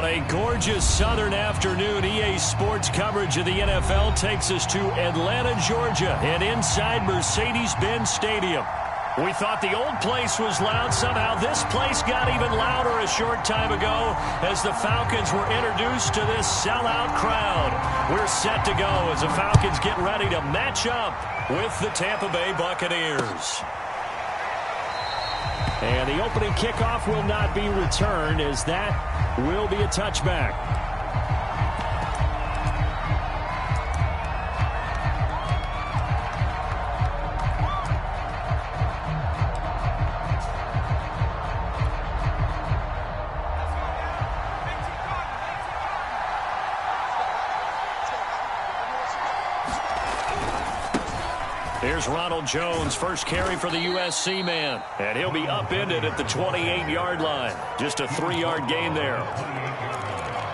A gorgeous southern afternoon. EA Sports coverage of the NFL takes us to Atlanta, Georgia, and inside Mercedes-Benz Stadium. We thought the old place was loud. Somehow this place got even louder a short time ago as the Falcons were introduced to this sellout crowd. We're set to go as the Falcons get ready to match up with the Tampa Bay Buccaneers. And the opening kickoff will not be returned as that will be a touchback. Here's Ronald Jones, first carry for the USC man. And he'll be upended at the 28-yard line. Just a 3-yard gain there.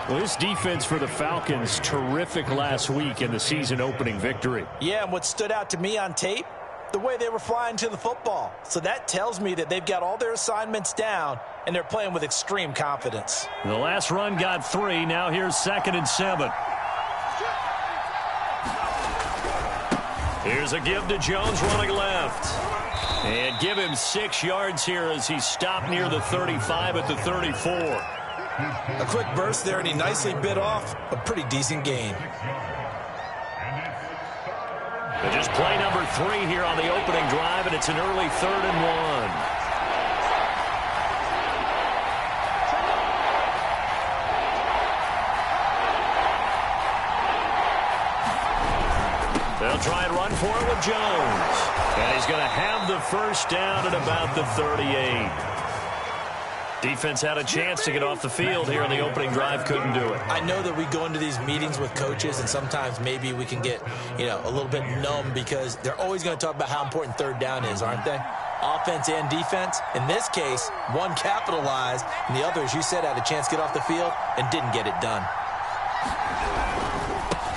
Well, this defense for the Falcons, terrific last week in the season-opening victory. Yeah, and what stood out to me on tape, the way they were flying to the football. So that tells me that they've got all their assignments down, and they're playing with extreme confidence. The last run got 3. Now here's 2nd and 7. Here's a give to Jones running left. And give him 6 yards here as he stopped near the 35 at the 34. A quick burst there, and he nicely bit off a pretty decent gain. But just play number 3 here on the opening drive, and it's an early 3rd and 1. They'll try and run for it with Jones. And he's going to have the first down at about the 38. Defense had a chance to get off the field here in the opening drive. Couldn't do it. I know that we go into these meetings with coaches, and sometimes maybe we can get, a little bit numb because they're always going to talk about how important 3rd down is, aren't they? Offense and defense. In this case, one capitalized, and the other, as you said, had a chance to get off the field and didn't get it done.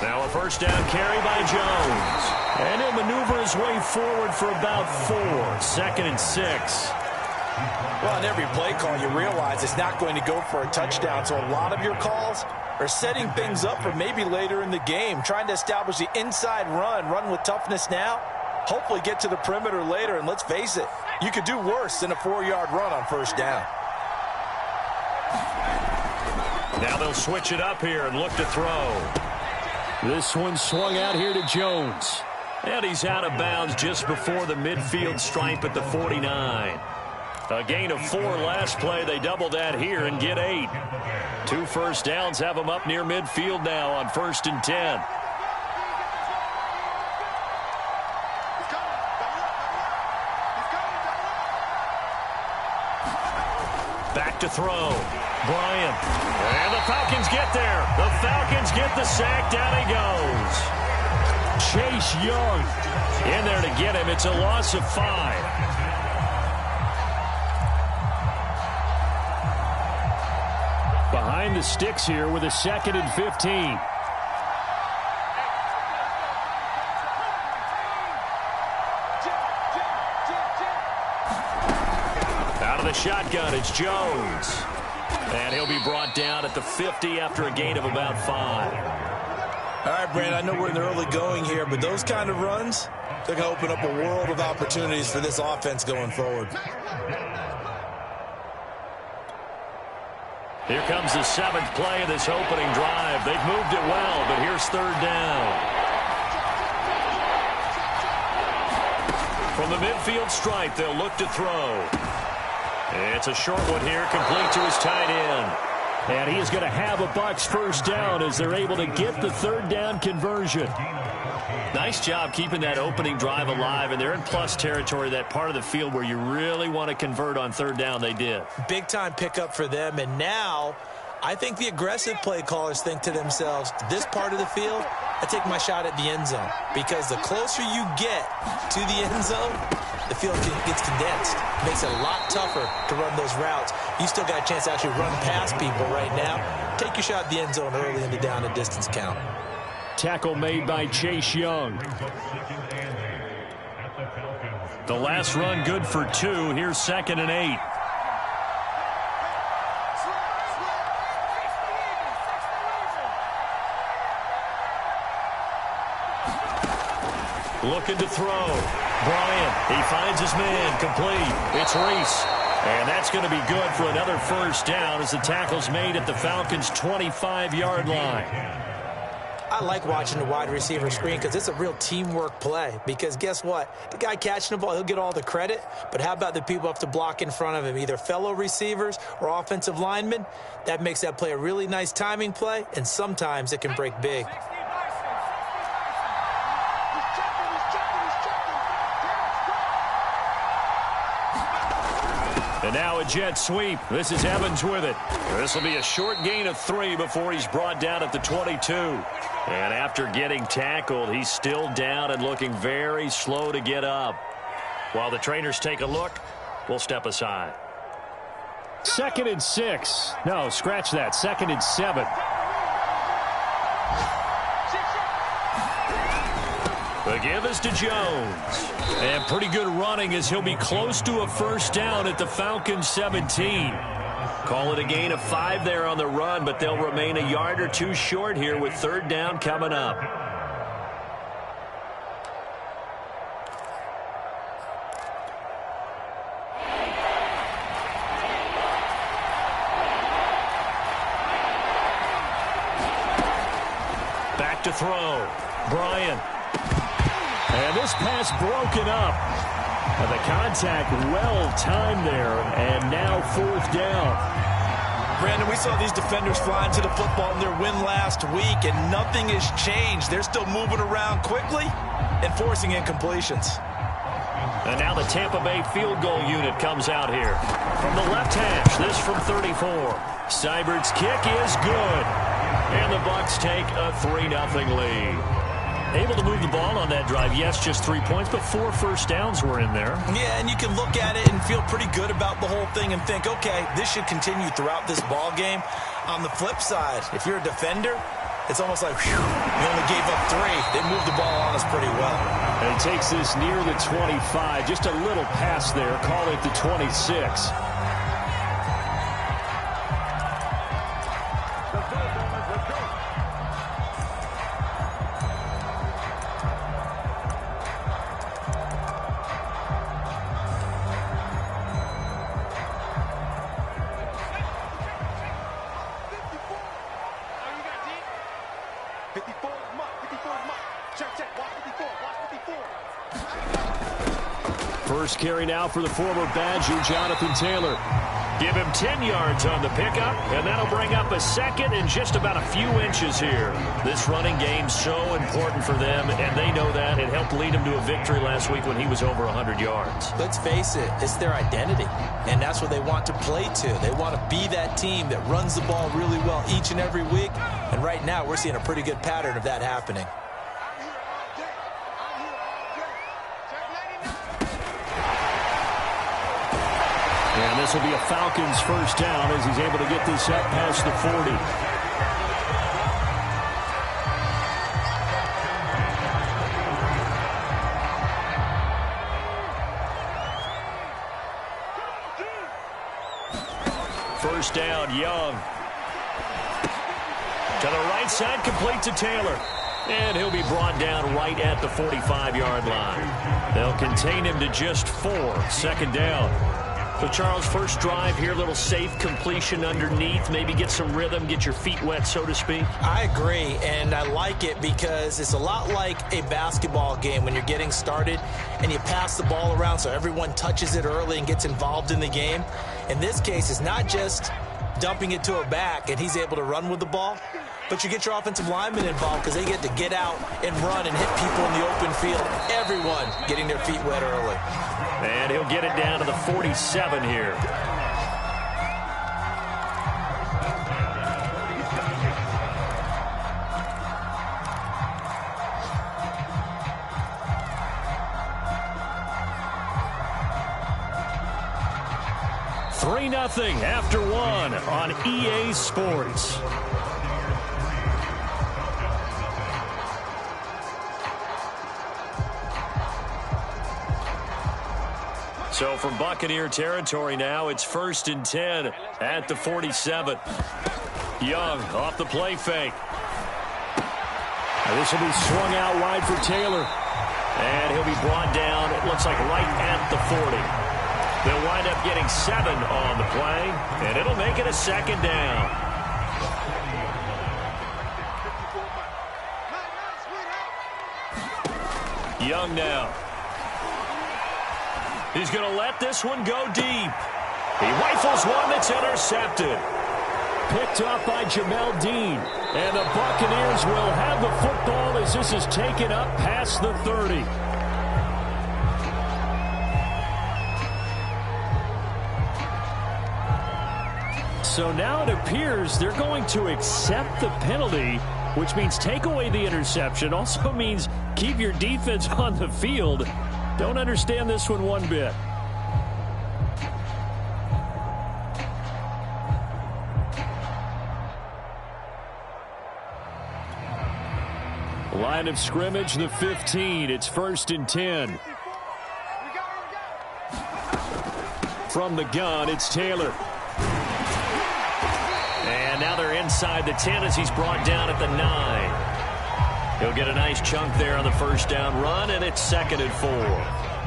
Now a first down carry by Jones. And he'll maneuver his way forward for about 4. 2nd and 6. Well, on every play call, you realize it's not going to go for a touchdown. So a lot of your calls are setting things up for maybe later in the game, trying to establish the inside run with toughness now, hopefully get to the perimeter later. And let's face it, you could do worse than a 4-yard run on first down. Now they'll switch it up here and look to throw. This one swung out here to Jones. And he's out of bounds just before the midfield stripe at the 49. A gain of 4 last play. They double that here and get 8. 2 first downs have them up near midfield now on 1st and 10. Back to throw. Bryant. And the Falcons get there. The Falcons get the sack. Down he goes. Chase Young in there to get him. It's a loss of 5. Behind the sticks here with a 2nd and 15. Out of the shotgun, it's Jones. And he'll be brought down at the 50 after a gain of about 5. All right, Brandon, I know we're in the early going here, but those kind of runs, they're going to open up a world of opportunities for this offense going forward. Here comes the 7th play of this opening drive. They've moved it well, but here's 3rd down. From the midfield stripe, they'll look to throw. It's a short one here, complete to his tight end. And he is going to have a Bucs first down as they're able to get the 3rd down conversion. Nice job keeping that opening drive alive, and they're in plus territory, that part of the field where you really want to convert on 3rd down. They did. Big-time pickup for them, and now I think the aggressive play callers think to themselves, this part of the field, I take my shot at the end zone, because the closer you get to the end zone, the field gets condensed. It makes it a lot tougher to run those routes. You still got a chance to actually run past people right now. Take your shot at the end zone early in the down and distance count. Tackle made by Chase Young. The last run good for 2. Here's 2nd and 8. looking to throw. Bryant, he finds his man, complete. It's Reese. And that's going to be good for another first down as the tackle's made at the Falcons' 25-yard line. I like watching the wide receiver screen because it's a real teamwork play. Because guess what? The guy catching the ball, he'll get all the credit. But how about the people up to block in front of him, either fellow receivers or offensive linemen? That makes that play a really nice timing play, and sometimes it can break big. And now a jet sweep. This is Evans with it. This will be a short gain of 3 before he's brought down at the 22. And after getting tackled, he's still down and looking very slow to get up. While the trainers take a look, we'll step aside. 2nd and 6. No, scratch that. 2nd and 7. The give is to Jones. And pretty good running as he'll be close to a first down at the Falcons' 17. Call it a gain of 5 there on the run, but they'll remain a yard or 2 short here with 3rd down coming up. Back to throw. Bryant. And this pass broken up. And the contact well-timed there, and now 4th down. Brandon, we saw these defenders flying to the football in their win last week, and nothing has changed. They're still moving around quickly and forcing incompletions. And now the Tampa Bay field goal unit comes out here. From the left hash, this from 34. Seibert's kick is good. And the Bucs take a 3-0 lead. Able to move the ball on that drive. Yes, just 3 points, but 4 first downs were in there. Yeah, and you can look at it and feel pretty good about the whole thing and think, okay, this should continue throughout this ball game. On the flip side, if you're a defender, it's almost like, whew, you only gave up 3. They moved the ball on us pretty well. And he takes this near the 25. Just a little pass there. Call it the 26. First carry now for the former Badger, Jonathan Taylor. Give him 10 yards on the pickup, and that'll bring up a 2nd and just about a few inches here. This running game's so important for them, and they know that. It helped lead him to a victory last week when he was over 100 yards. Let's face it, it's their identity, and that's what they want to play to. They want to be that team that runs the ball really well each and every week, and right now we're seeing a pretty good pattern of that happening. And this will be a Falcons first down as he's able to get this up past the 40. First down, Young. To the right side, complete to Taylor. And he'll be brought down right at the 45-yard line. They'll contain him to just 4. 2nd down. So, Charles, first drive here, little safe completion underneath, maybe get some rhythm, get your feet wet, so to speak. I agree, and I like it because it's a lot like a basketball game when you're getting started and you pass the ball around so everyone touches it early and gets involved in the game. In this case, it's not just dumping it to a back and he's able to run with the ball, but you get your offensive linemen involved because they get to get out and run and hit people in the open field. Everyone getting their feet wet early. And he'll get it down to the 47 here. Nothing after 1 on EA Sports. So from Buccaneer territory now, it's 1st and 10 at the 47. Young off the play fake. And this will be swung out wide for Taylor. And he'll be brought down, it looks like right at the 40. They'll wind up getting 7 on the play, and it'll make it a second down. Young now. He's going to let this one go deep. He rifles one that's intercepted. Picked off by Jamel Dean. And the Buccaneers will have the football as this is taken up past the 30. So now it appears they're going to accept the penalty, which means take away the interception. Also means keep your defense on the field. Don't understand this one bit. Line of scrimmage, the 15. It's 1st and 10. From the gun, it's Taylor. And now they're inside the 10 as he's brought down at the 9. He'll get a nice chunk there on the first down run, and it's 2nd and 4.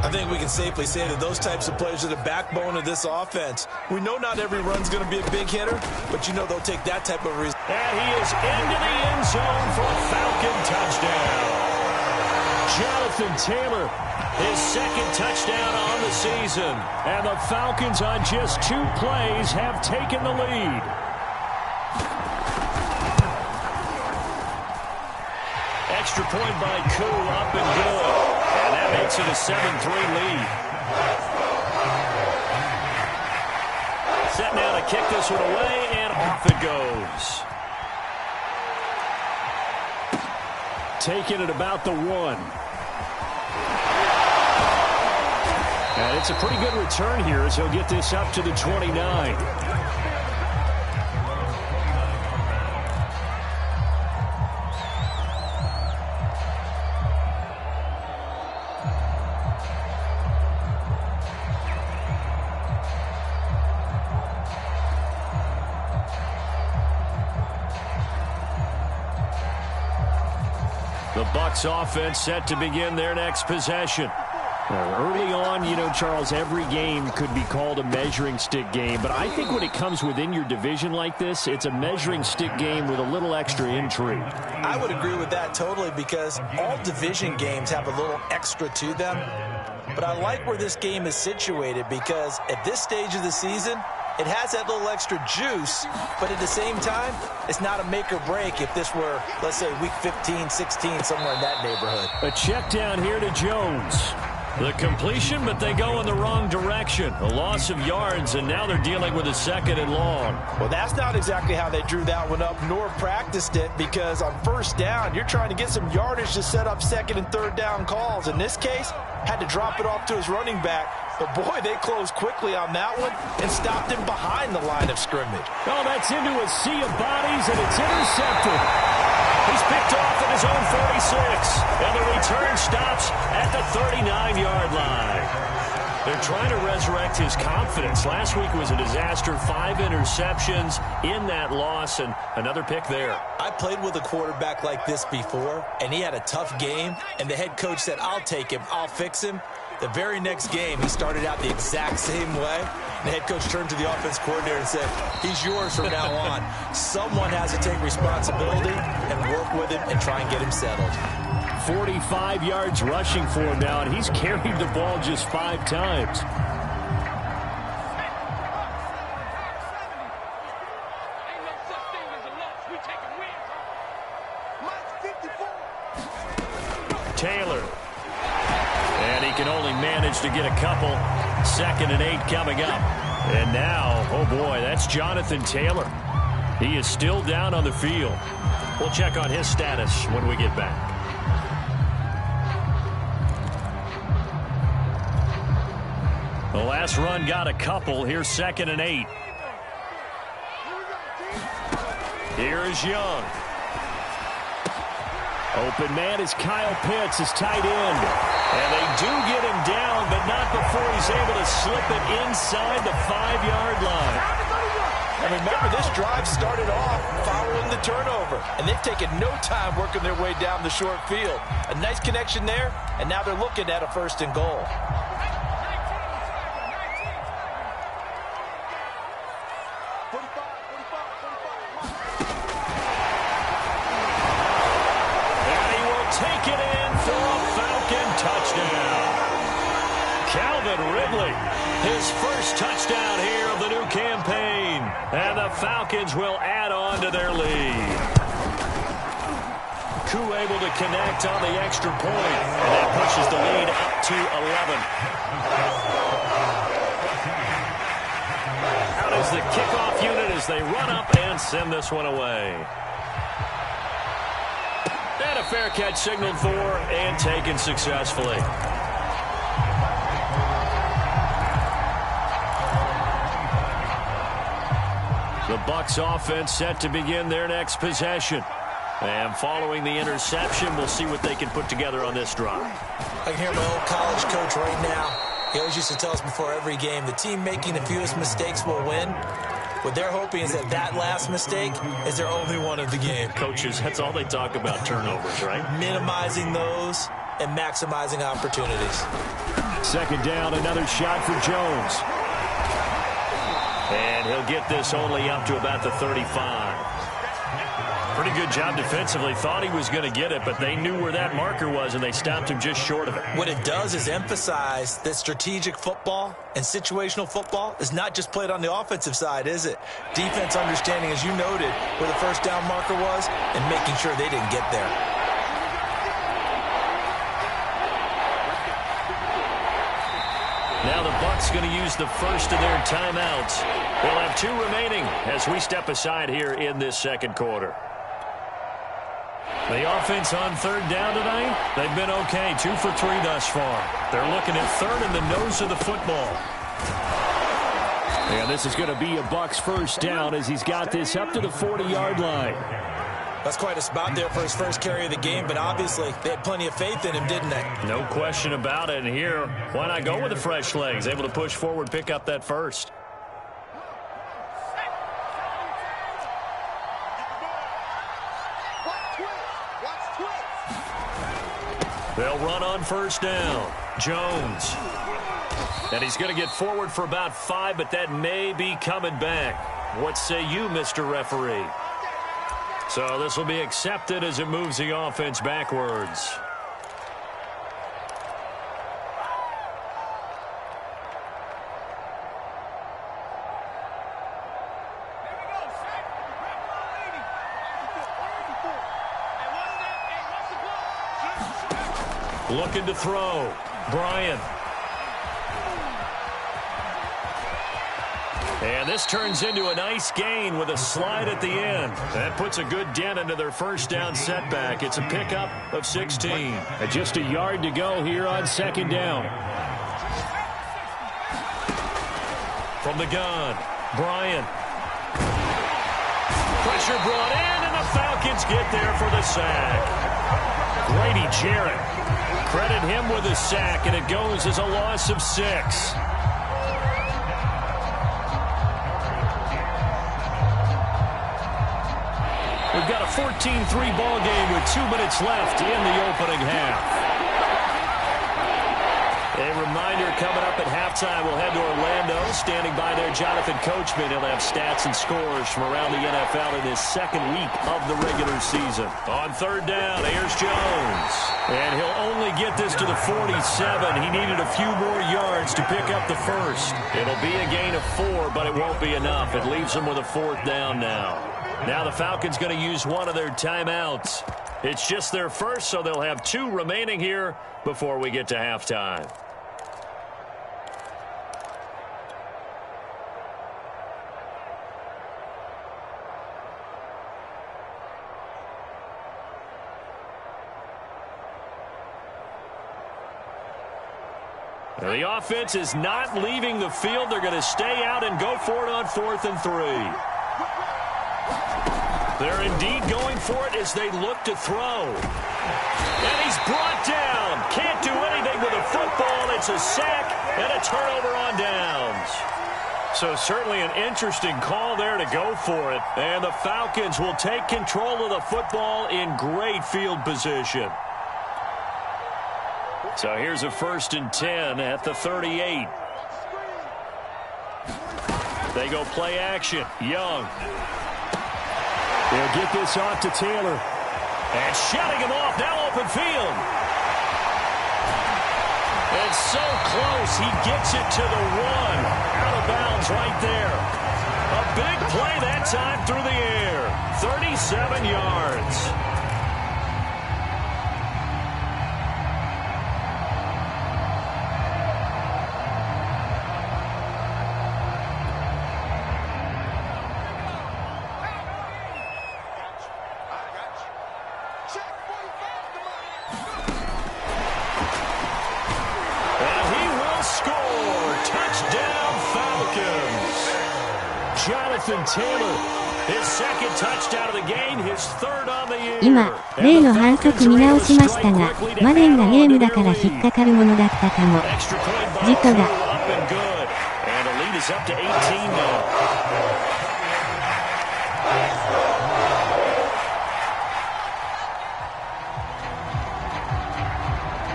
I think we can safely say that those types of players are the backbone of this offense. We know not every run's going to be a big hitter, but you know they'll take that type of risk. And he is into the end zone for a Falcon touchdown. Jonathan Taylor, his 2nd touchdown on the season. And the Falcons on just 2 plays have taken the lead. Extra point by Koo, up and good. And that makes it a 7-3 lead. Set now to kick this one away, and off it goes. Taking it about the 1. And it's a pretty good return here as he'll get this up to the 29. The Bucs offense set to begin their next possession. Early on, you know, Charles, every game could be called a measuring stick game. But I think when it comes within your division like this, it's a measuring stick game with a little extra intrigue. I would agree with that totally because all division games have a little extra to them. But I like where this game is situated because at this stage of the season, it has that little extra juice, but at the same time, it's not a make or break if this were, let's say, week 15, 16, somewhere in that neighborhood. A check down here to Jones. The completion, but they go in the wrong direction. A loss of yards, and now they're dealing with a 2nd and long. Well, that's not exactly how they drew that one up, nor practiced it, because on 1st down, you're trying to get some yardage to set up 2nd and 3rd down calls. In this case, had to drop it off to his running back. But, boy, they closed quickly on that one and stopped him behind the line of scrimmage. Oh, that's into a sea of bodies, and it's intercepted. He's picked off at his own 46, and the return stops at the 39-yard line. They're trying to resurrect his confidence. Last week was a disaster, 5 interceptions in that loss, and another pick there. I played with a quarterback like this before, and he had a tough game, and the head coach said, I'll take him, I'll fix him. The very next game, he started out the exact same way. The head coach turned to the offense coordinator and said, he's yours from now on. Someone has to take responsibility and work with him and try and get him settled. 45 yards rushing for him now, and he's carried the ball just 5 times. Taylor. And he can only manage to get a couple. 2nd and 8 coming up. And now, oh boy, that's Jonathan Taylor. He is still down on the field. We'll check on his status when we get back. The last run got a couple. Here's 2nd and 8. Here is Young. Open man is Kyle Pitts, his tight end. And they do get him down, but not before he's able to slip it inside the 5-yard line. And remember, this drive started off following the turnover, and they've taken no time working their way down the short field. A nice connection there, and now they're looking at a 1st and goal. His first touchdown here of the new campaign. And the Falcons will add on to their lead. Koo able to connect on the extra point. And that pushes the lead up to 11. Out is the kickoff unit as they run up and send this one away. And a fair catch signaled for and taken successfully. The Bucs offense set to begin their next possession. And following the interception, we'll see what they can put together on this drive. I can hear my old college coach right now. He always used to tell us before every game, the team making the fewest mistakes will win. What they're hoping is that last mistake is their only one of the game. Coaches, that's all they talk about, turnovers, right? Minimizing those and maximizing opportunities. 2nd down, another shot for Jones. And he'll get this only up to about the 35. Pretty good job defensively. Thought he was going to get it, but they knew where that marker was, and they stopped him just short of it. What it does is emphasize that strategic football and situational football is not just played on the offensive side, is it? Defense understanding, as you noted, where the 1st down marker was and making sure they didn't get there. Now the Bucs going to use the first of their timeouts. They'll have 2 remaining as we step aside here in this 2nd quarter. The offense on 3rd down tonight, they've been okay. 2 for 3 thus far. They're looking at 3rd in the nose of the football. And this is going to be a Bucs 1st down as he's got this up to the 40-yard line. That's quite a spot there for his first carry of the game, but obviously they had plenty of faith in him, didn't they? No question about it. And here, why not go with the fresh legs? Able to push forward, pick up that first. They'll run on 1st down. Jones. And he's going to get forward for about 5, but that may be coming back. What say you, Mr. Referee? So this will be accepted as it moves the offense backwards. Looking to throw. Bryant. And this turns into a nice gain with a slide at the end. That puts a good dent into their 1st down setback. It's a pickup of 16. And just a yard to go here on 2nd down. From the gun, Bryant. Pressure brought in, and the Falcons get there for the sack. Grady Jarrett. Credit him with a sack, and it goes as a loss of 6. We've got a 14-3 ball game with 2 minutes left in the opening half. A reminder coming up at halftime, we'll head to Orlando. Standing by there, Jonathan Coachman. He'll have stats and scores from around the NFL in his 2nd week of the regular season. On 3rd down, here's Jones. And he'll only get this to the 47. He needed a few more yards to pick up the first. It'll be a gain of 4, but it won't be enough. It leaves him with a 4th down now. Now the Falcons going to use one of their timeouts. It's just their first, so they'll have 2 remaining here before we get to halftime. The offense is not leaving the field. They're going to stay out and go for it on 4th and 3. They're indeed going for it as they look to throw. And he's brought down. Can't do anything with a football. It's a sack and a turnover on downs. So certainly an interesting call there to go for it. And the Falcons will take control of the football in great field position. So here's a 1st and 10 at the 38. They go play action. Young. They'll get this off to Taylor. And shutting him off. Now open field. And so close. He gets it to the 1. Out of bounds right there. A big play that time through the air. 37 yards. Taylor, his second touchdown of the game, his third on the year. 今、例の反則見直しましたが、マレンがゲームだから引っかかるものだったかも。事故だ。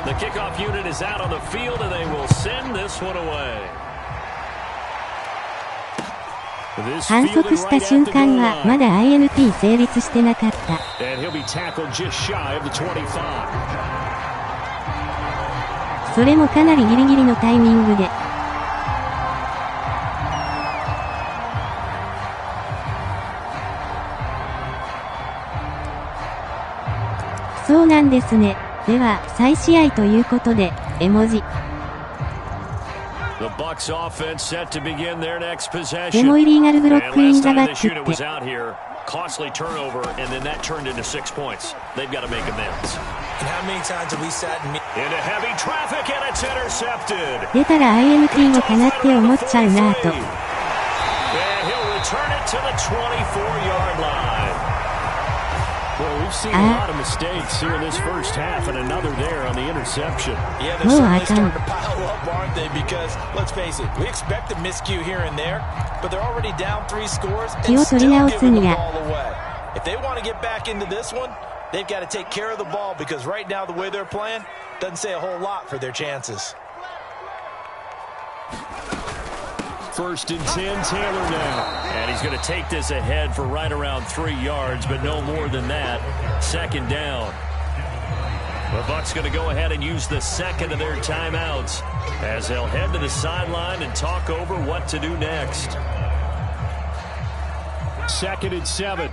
The kickoff unit is out on the field and they will send this one away. 反則した瞬間はまだ INT 成立してなかった。それもかなりギリギリのタイミングで。そうなんですね。では、再試合ということで、絵文字。The Bucs offense set to begin their next possession. でもイリーガルブロックインザバックって。Costly turnover, and then that turned into 6 points. They've got to make amends. And how many times have we sat into heavy traffic, and it's intercepted. 出たら INT をかなって思っちゃうなぁと。And he'll return it to the 24-yard line. Well, we've seen a lot of mistakes here in this first half, and another there on the interception. Yeah, they're certainly starting to pile up, aren't they? Because, let's face it, we expect a miscue here and there, but they're already down 3 scores and still giving the ball away. If they want to get back into this one, they've got to take care of the ball because right now the way they're playing doesn't say a whole lot for their chances. 1st and 10, Taylor now. And he's going to take this ahead for right around 3 yards, but no more than that. 2nd down. The Bucs going to go ahead and use the second of their timeouts as they'll head to the sideline and talk over what to do next. 2nd and 7.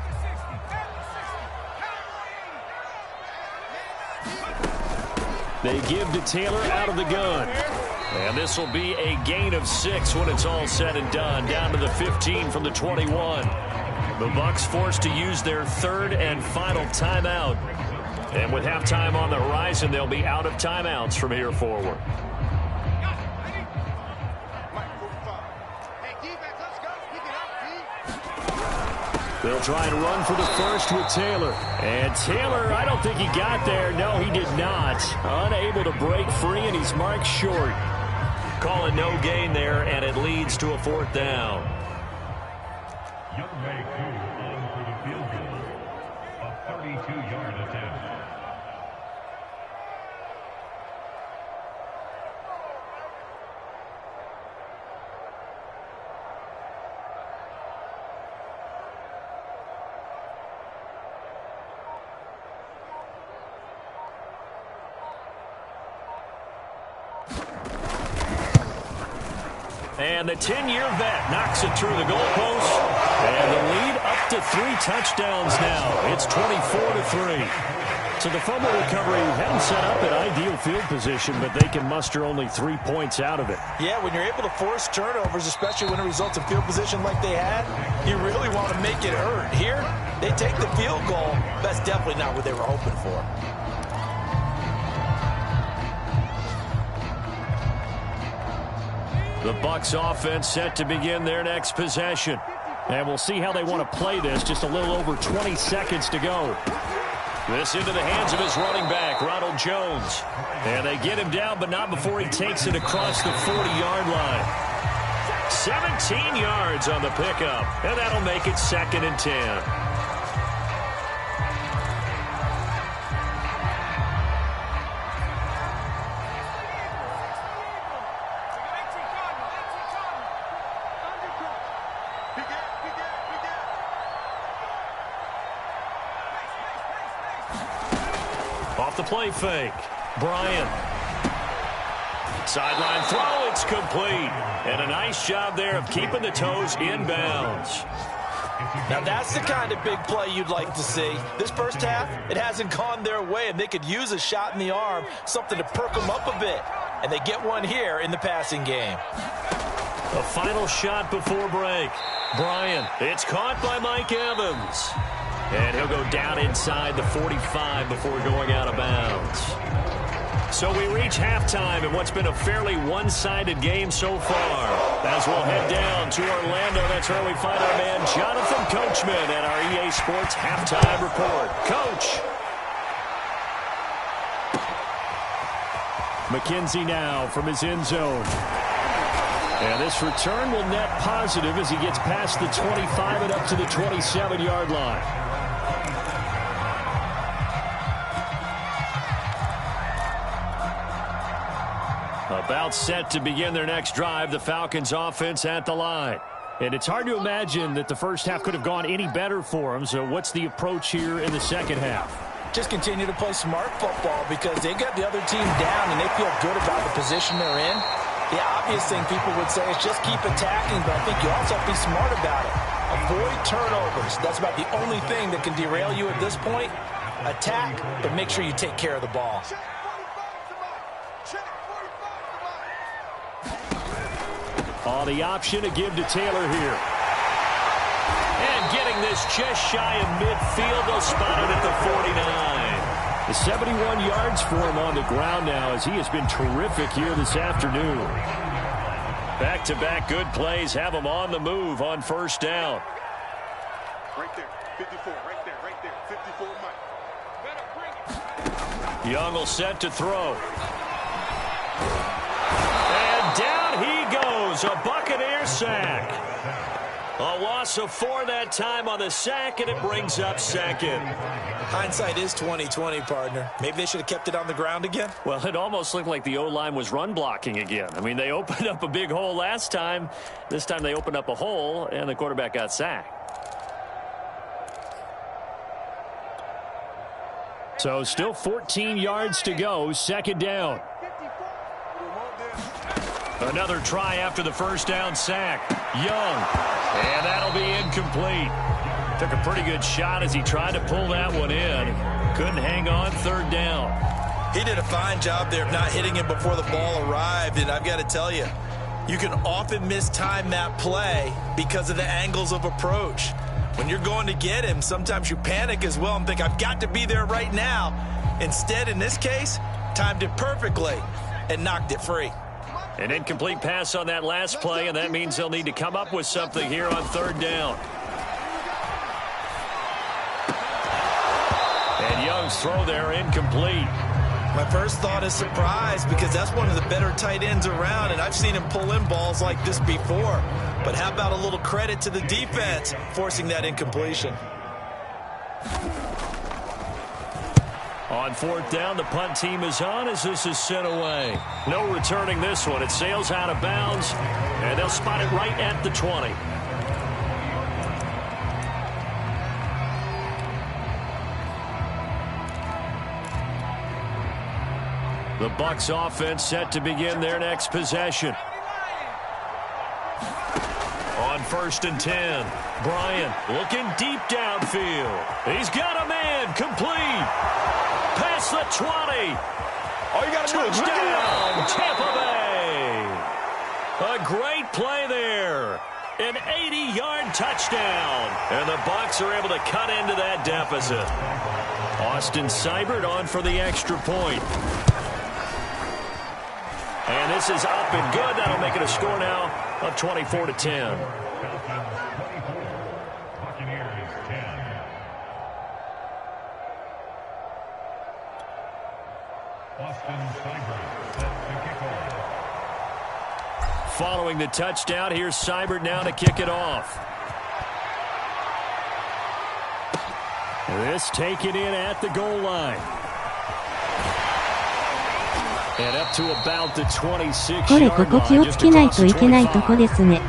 They give to Taylor out of the gun. And this will be a gain of 6 when it's all said and done, down to the 15 from the 21. The Bucs forced to use their 3rd and final timeout. And with halftime on the horizon, they'll be out of timeouts from here forward. They'll try and run for the first with Taylor. And Taylor, I don't think he got there. No, he did not. Unable to break free, and he's marked short. Calling no gain there, and it leads to a 4th down. Young Week 2 on for the field goal. A 32-yard attempt. And the 10-year vet knocks it through the goalpost. And the lead up to 3 touchdowns now. It's 24-3. So the fumble recovery had them set up at ideal field position, but they can muster only 3 points out of it. Yeah, when you're able to force turnovers, especially when it results in field position like they had, you really want to make it hurt. Here, they take the field goal. That's definitely not what they were hoping for. The Bucs offense set to begin their next possession. And we'll see how they want to play this. Just a little over 20 seconds to go. This into the hands of his running back, Ronald Jones. And they get him down, but not before he takes it across the 40-yard line. 17 yards on the pickup, and that'll make it 2nd and 10. Off the play fake. Bryant. Sideline throw, it's complete. And a nice job there of keeping the toes inbounds. Now that's the kind of big play you'd like to see. This first half, it hasn't gone their way, and they could use a shot in the arm, something to perk them up a bit. And they get one here in the passing game. A final shot before break. Bryant, it's caught by Mike Evans. And he'll go down inside the 45 before going out of bounds. So we reach halftime in what's been a fairly one-sided game so far. As we'll head down to Orlando, that's where we find our man Jonathan Coachman at our EA Sports Halftime Report. Coach. McKenzie now from his end zone. And this return will net positive as he gets past the 25 and up to the 27-yard line. About set to begin their next drive, the Falcons offense at the line. And it's hard to imagine that the first half could have gone any better for them. So what's the approach here in the second half? Just continue to play smart football because they got the other team down and they feel good about the position they're in. The obvious thing people would say is just keep attacking, but I think you also have to be smart about it. Avoid turnovers. That's about the only thing that can derail you at this point. Attack, but make sure you take care of the ball. Oh, the option to give to Taylor here. And getting this just shy of midfield, they'll spot it at the 49. The 71 yards for him on the ground now as he has been terrific here this afternoon. Back-to-back good plays have him on the move on first down. Right there, 54, right there, 54, Mike. Young will set to throw. And down he goes, a Buccaneer sack. A loss of 4 that time on the sack, and it brings up 2nd. Hindsight is 20/20, partner. Maybe they should have kept it on the ground again. Well, it almost looked like the O-line was run blocking again. I mean, they opened up a big hole last time. This time they opened up a hole, and the quarterback got sacked. So still 14 yards to go, 2nd down. Another try after the first down sack. Young. And that'll be incomplete. Took a pretty good shot as he tried to pull that one in. Couldn't hang on 3rd down. He did a fine job there of not hitting him before the ball arrived. And I've got to tell you, you can often mistime that play because of the angles of approach. When you're going to get him, sometimes you panic as well and think, I've got to be there right now. Instead, in this case, timed it perfectly and knocked it free. An incomplete pass on that last play, and that means they'll need to come up with something here on 3rd down. And Young's throw there incomplete. My first thought is surprise because that's one of the better tight ends around, and I've seen him pull in balls like this before. But how about a little credit to the defense forcing that incompletion? On 4th down, the punt team is on as this is sent away. No returning this one. It sails out of bounds, and they'll spot it right at the 20. The Bucs offense set to begin their next possession. On 1st and 10, Bryant looking deep downfield. He's got a man complete. Past the 20. All you got to do is touchdown, Tampa Bay. A great play there. An 80-yard touchdown. And the Bucs are able to cut into that deficit. Austin Seibert on for the extra point. And this is up and good. That'll make it a score now of 24-10. Buccaneers 10. Austin Seibert set to kick off. following the touchdown. Here's Seibert now to kick it off. This taken in at the goal line. And up to about the 26-yard line. これここ気をつけないといけないとこですね。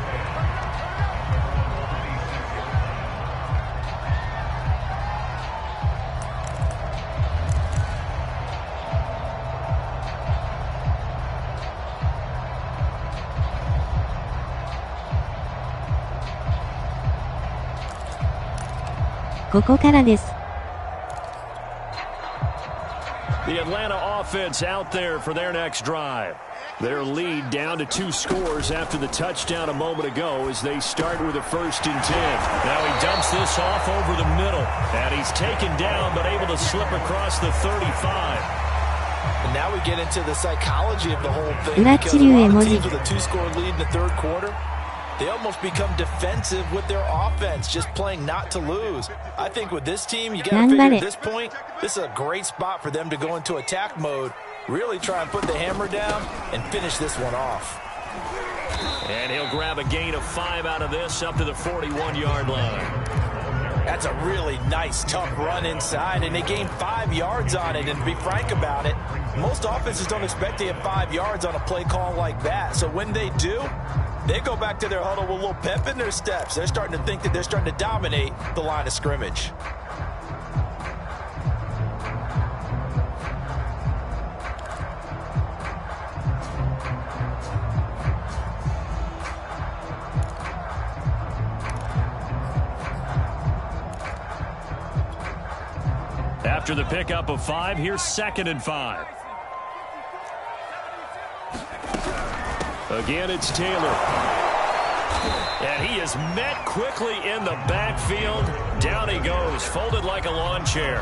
ここからです。The Atlanta offense out there for their next drive. Their lead down to 2 scores after the touchdown a moment ago as they start with a 1st and 10. Now he dumps this off over the middle. And he's taken down but able to slip across the 35. And now we get into the psychology of the whole thing. 裏 Because 治 a 流絵 lot 文 of 字 teams with a 2-score lead in the 3rd quarter, they almost become defensive with their offense, just playing not to lose. I think with this team, you got to figure at this point, this is a great spot for them to go into attack mode, really try and put the hammer down and finish this one off. And he'll grab a gain of 5 out of this up to the 41-yard line. That's a really nice, tough run inside, and they gained 5 yards on it. And to be frank about it, most offenses don't expect to have 5 yards on a play call like that. So when they do, they go back to their huddle with a little pep in their steps. They're starting to think that they're starting to dominate the line of scrimmage. After the pickup of 5, here's 2nd and 5. Again, it's Taylor. And he is met quickly in the backfield. Down he goes, folded like a lawn chair.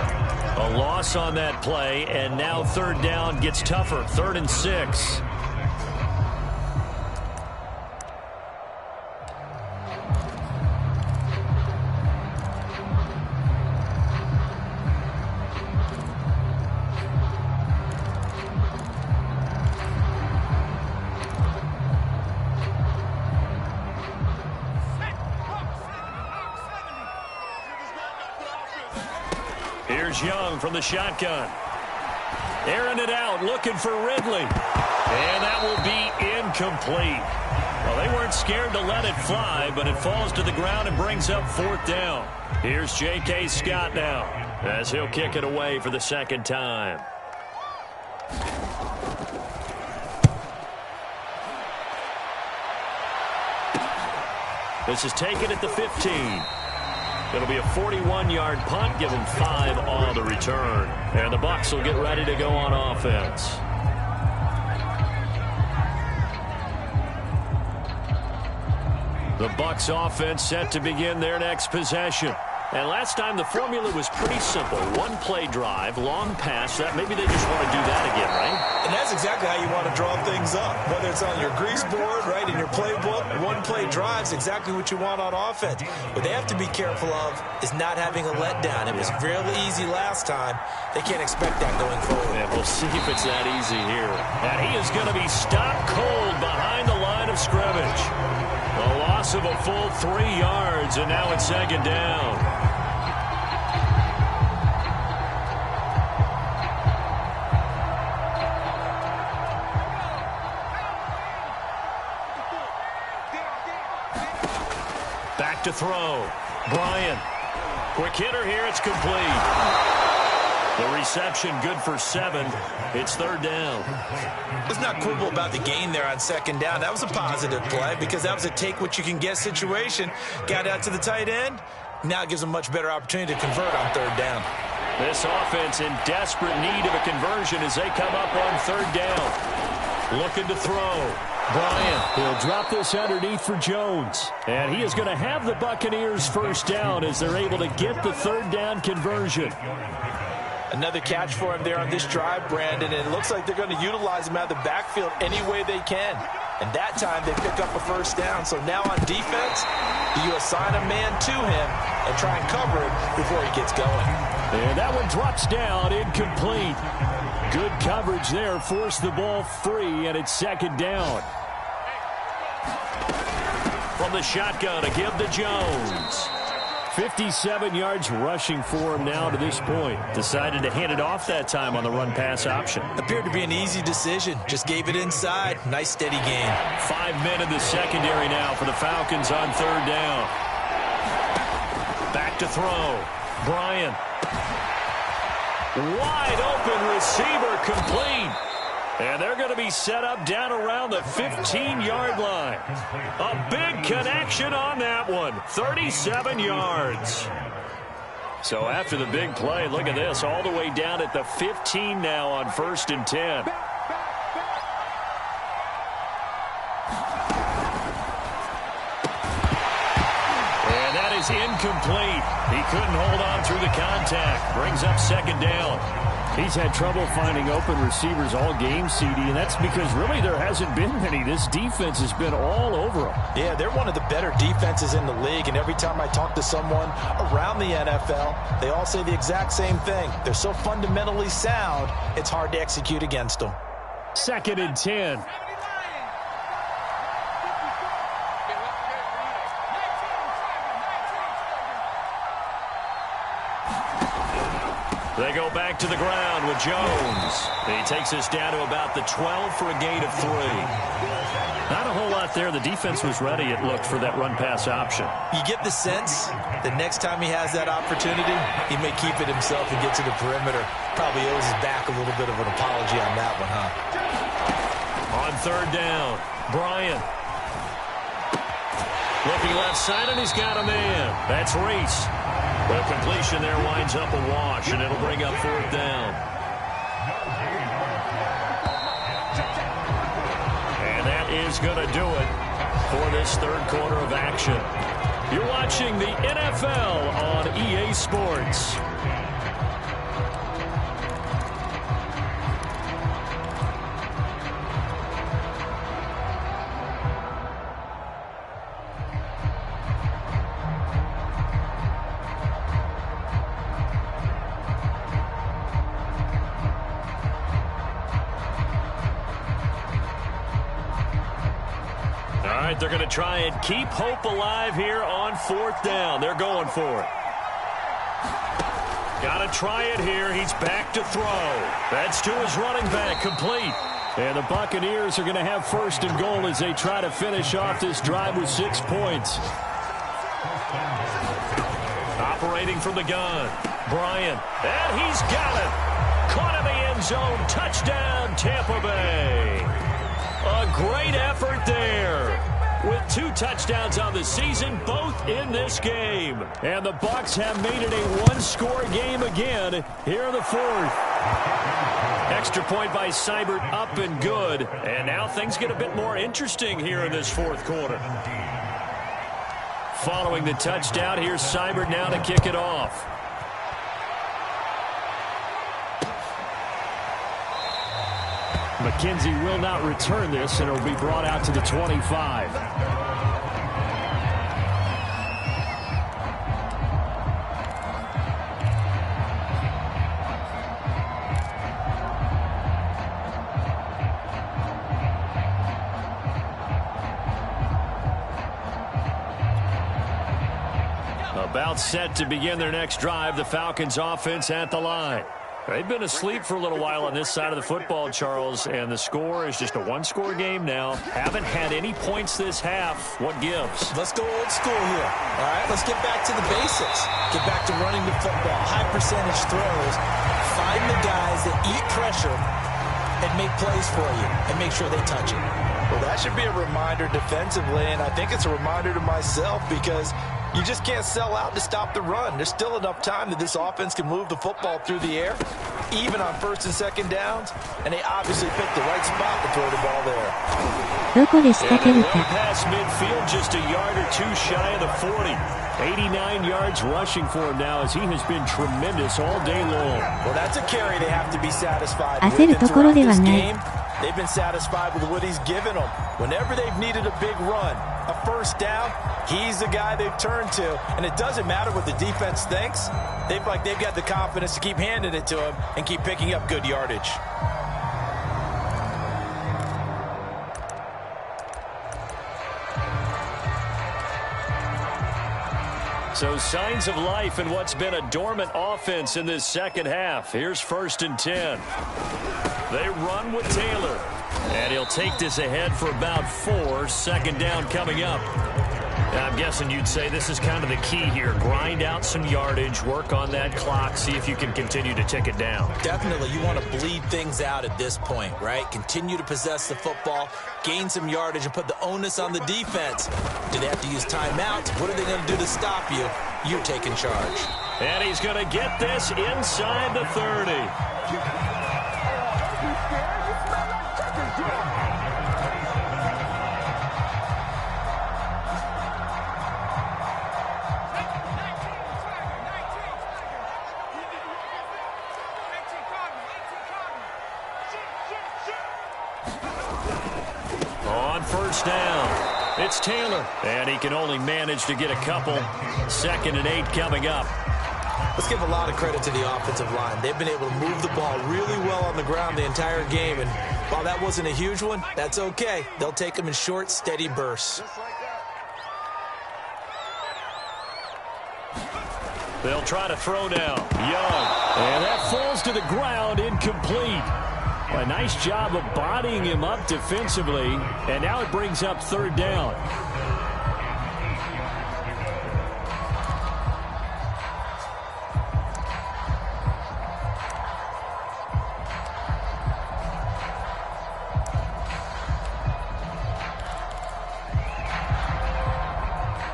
A loss on that play, and now 3rd down gets tougher. 3rd and 6. Here's Young from the shotgun. Airing it out, looking for Ridley. And that will be incomplete. Well, they weren't scared to let it fly, but it falls to the ground and brings up 4th down. Here's J.K. Scott now, as he'll kick it away for the 2nd time. This is taken at the 15. It'll be a 41-yard punt, given 5 on the return. And the Bucs will get ready to go on offense. The Bucs offense set to begin their next possession. And last time the formula was pretty simple. 1-play drive, long pass. That maybe they just want to do that again, right? And that's exactly how you want to draw things up. Whether it's on your grease board, right, in your playbook, 1-play drives, exactly what you want on offense. What they have to be careful of is not having a letdown. It was really easy last time. They can't expect that going forward. Yeah, we'll see if it's that easy here. And he is going to be stopped cold behind the line of scrimmage. A loss of a full 3 yards, and now it's 2nd down. Back to throw. Bryant. Quick hitter here. It's complete. The reception good for 7. It's 3rd down. Let's not quibble about the gain there on 2nd down. That was a positive play because that was a take-what-you-can-get situation. Got out to the tight end. Now it gives them a much better opportunity to convert on 3rd down. This offense in desperate need of a conversion as they come up on 3rd down. Looking to throw. Bryant, he'll drop this underneath for Jones. And he is going to have the Buccaneers 1st down as they're able to get the 3rd down conversion. Another catch for him there on this drive, Brandon, and it looks like they're going to utilize him out of the backfield any way they can. And that time they pick up a 1st down. So now on defense, you assign a man to him and try and cover him before he gets going. And that one drops down, incomplete. Good coverage there, forced the ball free, and it's 2nd down. from the shotgun to give to Jones. 57 yards rushing for him now to this point. Decided to hand it off that time on the run-pass option. Appeared to be an easy decision. Just gave it inside. Nice steady gain. 5 men in the secondary now for the Falcons on third down. Back to throw. Bryant. Wide open receiver complete. And they're going to be set up down around the 15-yard line. A big connection on that one. 37 yards. So after the big play, look at this. All the way down at the 15 now on 1st and 10. And that is incomplete. He couldn't hold on through the contact. Brings up 2nd down. He's had trouble finding open receivers all game, CD, and that's because really there hasn't been many. This defense has been all over him. Yeah, they're one of the better defenses in the league, and every time I talk to someone around the NFL, they all say the exact same thing. They're so fundamentally sound, it's hard to execute against them. 2nd and 10. They go back to the ground with Jones. He takes us down to about the 12 for a gain of 3. Not a whole lot there. The defense was ready, it looked, for that run-pass option. You get the sense that next time he has that opportunity, he may keep it himself and get to the perimeter. Probably owes his back a little bit of an apology on that one, huh? On 3rd down, Bryant. Looking left side, and he's got a man. That's Reese. The completion there winds up a wash, and it'll bring up 4th down. And that is going to do it for this 3rd quarter of action. You're watching the NFL on EA Sports. They're going to try and keep hope alive here on 4th down. They're going for it. Got to try it here. He's back to throw. That's to his running back, complete. And the Buccaneers are going to have 1st and goal as they try to finish off this drive with 6 points. Operating from the gun, Bryant. And he's got it. Caught in the end zone. Touchdown, Tampa Bay. A great effort there. With 2 touchdowns on the season, both in this game. And the Bucs have made it a 1-score game again here in the 4th. Extra point by Seibert, up and good. And now things get a bit more interesting here in this 4th quarter. Following the touchdown, here's Seibert now to kick it off. McKenzie will not return this, and it will be brought out to the 25. About set to begin their next drive, the Falcons offense at the line. They've been asleep for a little while on this side of the football, Charles, and the score is just a 1-score game now. Haven't had any points this half. What gives? Let's go old school here. All right, let's get back to the basics. Get back to running the football, high percentage throws. Find the guys that eat pressure and make plays for you and make sure they touch it. Well, that should be a reminder defensively, and I think it's a reminder to myself because you just can't sell out to stop the run. There's still enough time that this offense can move the football through the air, even on 1st and 2nd downs, and they obviously picked the right spot to throw the ball there. どこで仕掛けるか。 Past midfield, just a yard or 2 shy of the 40. 89 yards rushing for him now as he has been tremendous all day long. Well, that's a carry they have to be satisfied 焦 with. るところではない。 They've been satisfied with what he's given them. Whenever they've needed a big run, a 1st down, he's the guy they've turned to. And it doesn't matter what the defense thinks. They've got the confidence to keep handing it to him and keep picking up good yardage. So signs of life in what's been a dormant offense in this second half. Here's 1st and 10. They run with Taylor. And he'll take this ahead for about 4. 2nd down coming up. I'm guessing you'd say this is kind of the key here. Grind out some yardage, work on that clock, see if you can continue to tick it down. Definitely, you want to bleed things out at this point, right? Continue to possess the football, gain some yardage, and put the onus on the defense. Do they have to use timeouts? What are they going to do to stop you? You're taking charge. And he's going to get this inside the 30. On 1st down, it's Taylor, and he can only manage to get a couple. 2nd and 8 coming up. Let's give a lot of credit to the offensive line. They've been able to move the ball really well on the ground the entire game, and while that wasn't a huge one, that's okay. They'll take them in short, steady bursts. They'll try to throw now. Young, and that falls to the ground, incomplete. A nice job of bodying him up defensively, and now it brings up 3rd down.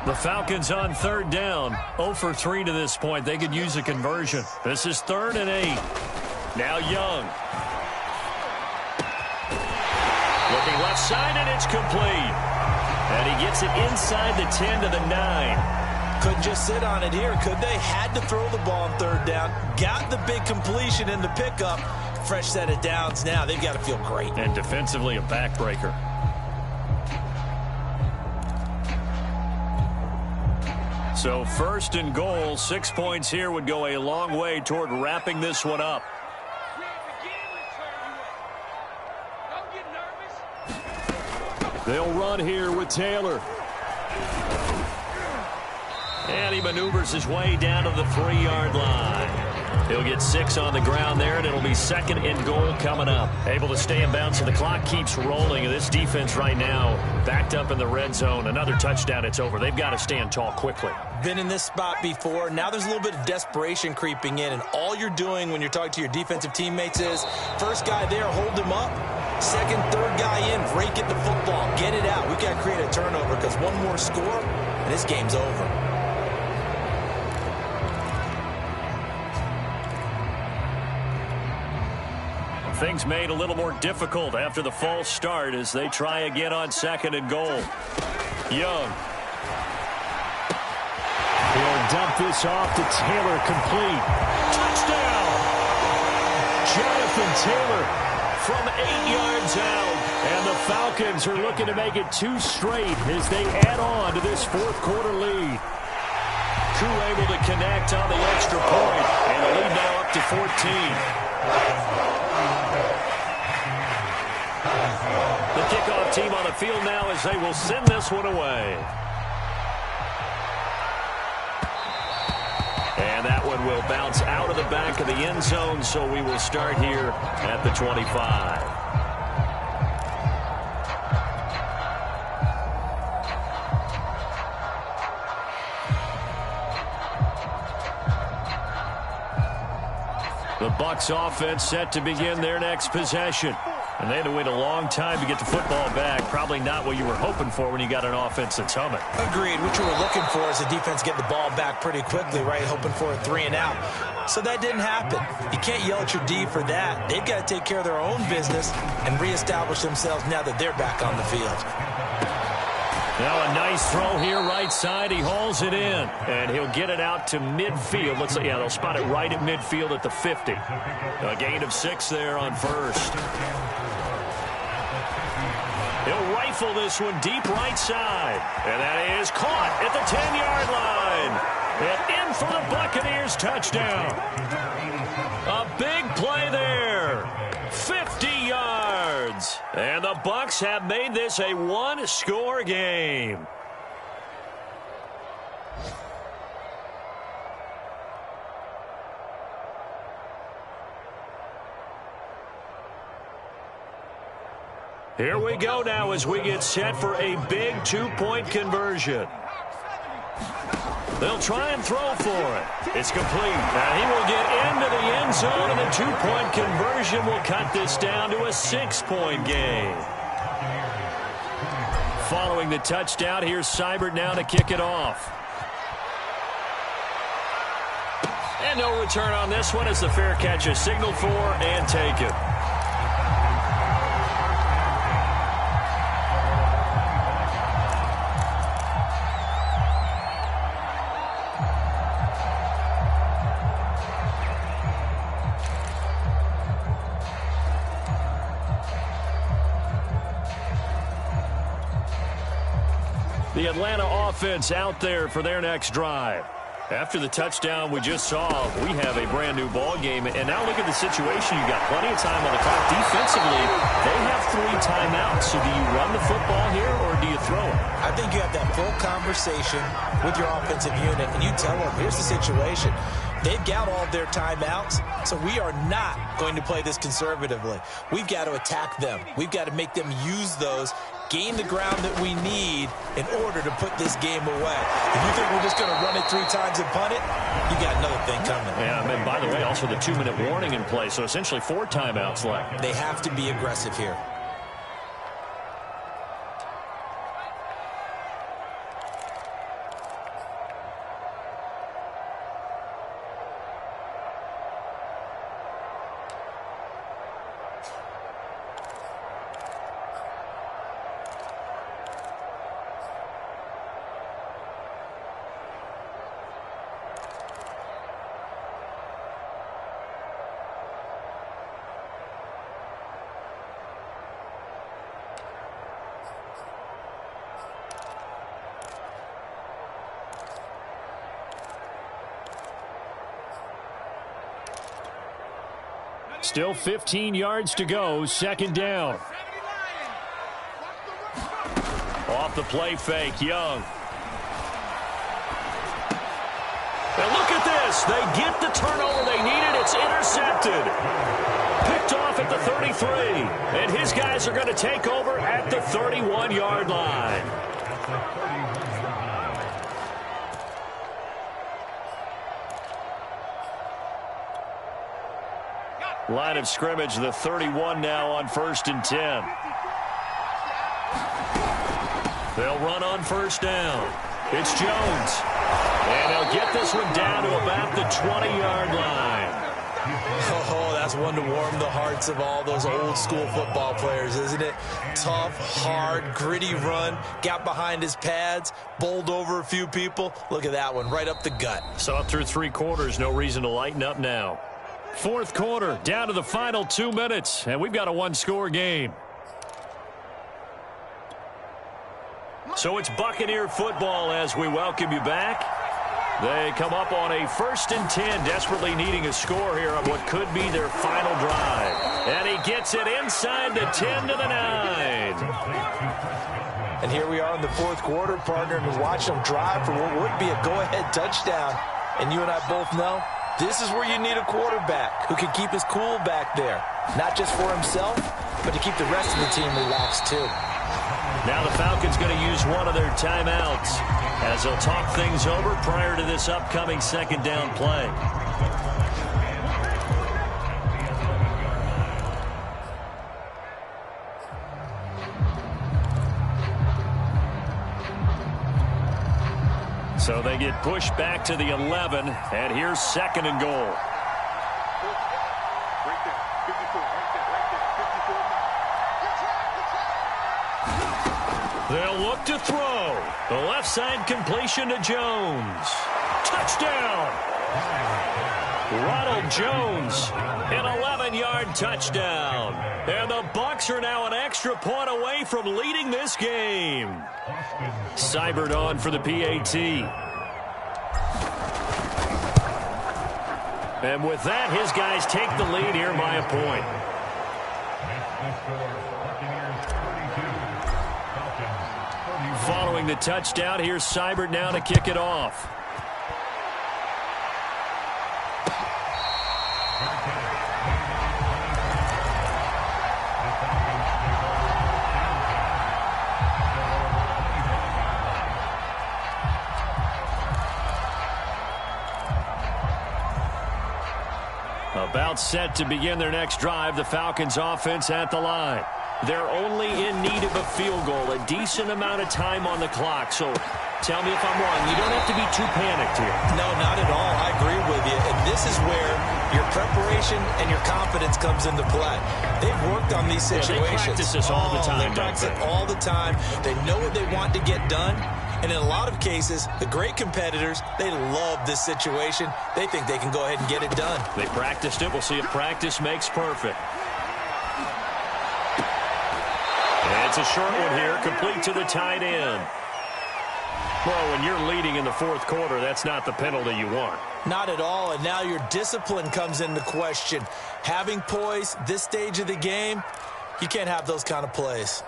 The Falcons on 3rd down. 0 for 3 to this point. They could use a conversion. This is 3rd and 8. Now Young. Looking left side, and it's complete. And he gets it inside the 10 to the 9. Couldn't just sit on it here, could they? Had to throw the ball on 3rd down. Got the big completion in the pickup. Fresh set of downs now. They've got to feel great. And defensively, a backbreaker. So 1st and goal, 6 points here would go a long way toward wrapping this one up. They'll run here with Taylor. And he maneuvers his way down to the 3-yard line. He'll get 6 on the ground there, and it'll be 2nd and goal coming up. Able to stay in bounds, so the clock keeps rolling. And this defense right now backed up in the red zone. Another touchdown, it's over. They've got to stand tall quickly. Been in this spot before. Now there's a little bit of desperation creeping in, and all you're doing when you're talking to your defensive teammates is, first guy there, hold him up. 2nd, 3rd guy in, break it the football. Get it out. We've got to create a turnover because one more score, and this game's over. Things made a little more difficult after the false start as they try again on 2nd and goal. Young. He'll dump this off to Taylor, complete. Touchdown! Jonathan Taylor from 8 yards out. And the Falcons are looking to make it 2 straight as they add on to this 4th quarter lead. Koo able to connect on the extra point, and the lead now up to 14. The kickoff team on the field now as they will send this one away. And that one will bounce out of the back of the end zone, so we will start here at the 25. The Bucs offense set to begin their next possession. And they had to wait a long time to get the football back. Probably not what you were hoping for when you got an offense that's humming. Agreed. What you were looking for is the defense get the ball back pretty quickly, right? Hoping for a 3 and out. So that didn't happen. You can't yell at your D for that. They've got to take care of their own business and reestablish themselves now that they're back on the field. Now a nice throw here right side. He hauls it in. And he'll get it out to midfield. Looks like, yeah, they'll spot it right at midfield at the 50. A gain of 6 there on 1st. He'll rifle this one deep right side. And that is caught at the 10-yard line. And in for the Buccaneers touchdown. A big play there. 50 yards. And the Bucs have made this a 1-score game. Here we go now as we get set for a big two-point conversion. They'll try and throw for it. It's complete. Now he will get into the end zone, and the two-point conversion will cut this down to a 6-point game. Following the touchdown, here's Seibert now to kick it off. And no return on this one as the fair catch is signaled for and taken. The Atlanta offense out there for their next drive. After the touchdown we just saw, we have a brand-new ball game. And now look at the situation. You've got plenty of time on the clock. Defensively, they have 3 timeouts. So do you run the football here or do you throw it? I think you have that full conversation with your offensive unit, and you tell them, here's the situation. They've got all their timeouts, so we are not going to play this conservatively. We've got to attack them. We've got to make them use those, gain the ground that we need in order to put this game away. If you think we're just going to run it 3 times and punt it, you got another thing coming. Yeah, and by the way, also the 2-minute warning in play, so essentially 4 timeouts left. They have to be aggressive here. Still 15 yards to go, 2nd down. Off the play fake, Young. And look at this. They get the turnover they needed. It's intercepted. Picked off at the 33. And his guys are going to take over at the 31-yard line. Line of scrimmage, the 31 now on 1st and 10. They'll run on 1st down. It's Jones. And they'll get this one down to about the 20-yard line. Oh, that's one to warm the hearts of all those old school football players, isn't it? Tough, hard, gritty run. Got behind his pads, bowled over a few people. Look at that one, right up the gut. So up through 3 quarters, no reason to lighten up now. 4th quarter, down to the final 2 minutes, and we've got a 1-score game. So it's Buccaneer football as we welcome you back. They come up on a 1st and 10, desperately needing a score here on what could be their final drive. And he gets it inside the 10 to the 9. And here we are in the 4th quarter, partner, and watch them drive for what would be a go-ahead touchdown. And you and I both know this is where you need a quarterback who can keep his cool back there. Not just for himself, but to keep the rest of the team relaxed too. Now the Falcons going to use one of their timeouts as they'll talk things over prior to this upcoming 2nd down play. So they get pushed back to the 11, and here's 2nd and goal. Right there, 54, right there, 54. They'll look to throw. The left side completion to Jones. Touchdown! Ronald Jones, an 11-yard touchdown. And the Bucs are now an extra point away from leading this game. Seibert on for the PAT. And with that, his guys take the lead here by a point. Following the touchdown, here's Seibert now to kick it off. About set to begin their next drive, the Falcons offense at the line. They're only in need of a field goal, a decent amount of time on the clock. So tell me if I'm wrong. You don't have to be too panicked here. No, not at all. I agree with you. And this is where your preparation and your confidence comes into play. They've worked on these situations. They practice this all the time. They practice it all the time. They know what they want to get done. And in a lot of cases, the great competitors, they love this situation. They think they can go ahead and get it done. They practiced it. We'll see if practice makes perfect. And it's a short one here, complete to the tight end. Well, when you're leading in the fourth quarter, that's not the penalty you want. Not at all, and now your discipline comes into question. Having poise this stage of the game, you can't have those kind of plays.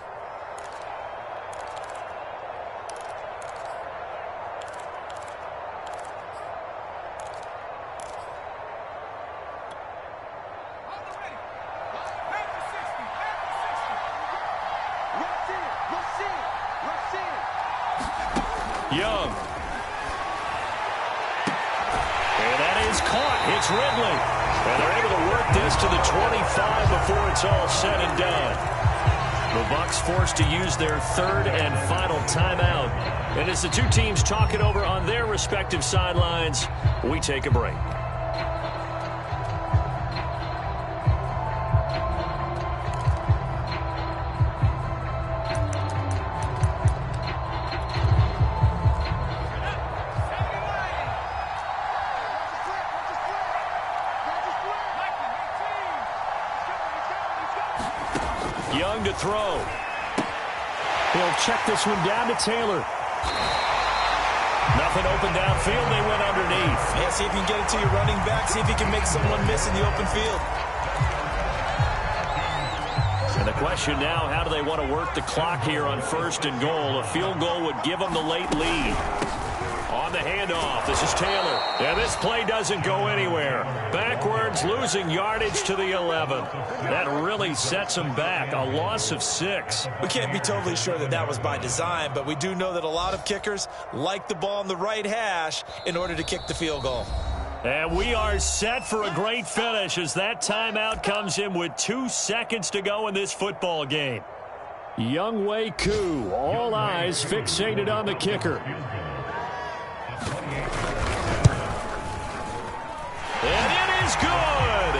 Young. And that is caught. It's Ridley. And they're able to work this to the 25 before it's all said and done. The Bucs forced to use their third and final timeout. And as the two teams talk it over on their respective sidelines, we take a break. Young to throw. He'll check this one down to Taylor. Nothing open downfield. They went underneath. Yeah, see if you can get it to your running back. See if you can make someone miss in the open field. And the question now, how do they want to work the clock here on first and goal? A field goal would give them the late lead. On the handoff, this is Taylor. And this play doesn't go anywhere. Backwards, losing yardage to the 11. That really sets them back. A loss of 6. We can't be totally sure that that was by design, but we do know that a lot of kickers like the ball on the right hash in order to kick the field goal. And we are set for a great finish as that timeout comes in with 2 seconds to go in this football game. Young Week2, all eyes fixated on the kicker. And it is good.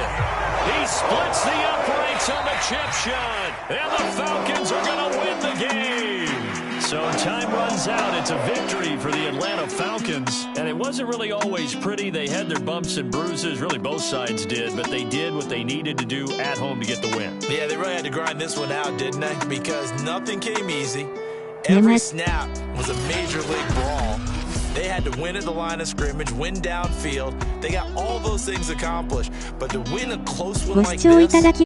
He splits the uprights on the chip shot. And the Falcons are going to win the game. So time runs out. It's a victory for the Atlanta Falcons. And it wasn't really always pretty. They had their bumps and bruises. Really, both sides did. But they did what they needed to do at home to get the win. Yeah, they really had to grind this one out, didn't they? Because nothing came easy. Every snap was a major league brawl. They had to win at the line of scrimmage, win downfield. They got all those things accomplished. But to win a close one like this,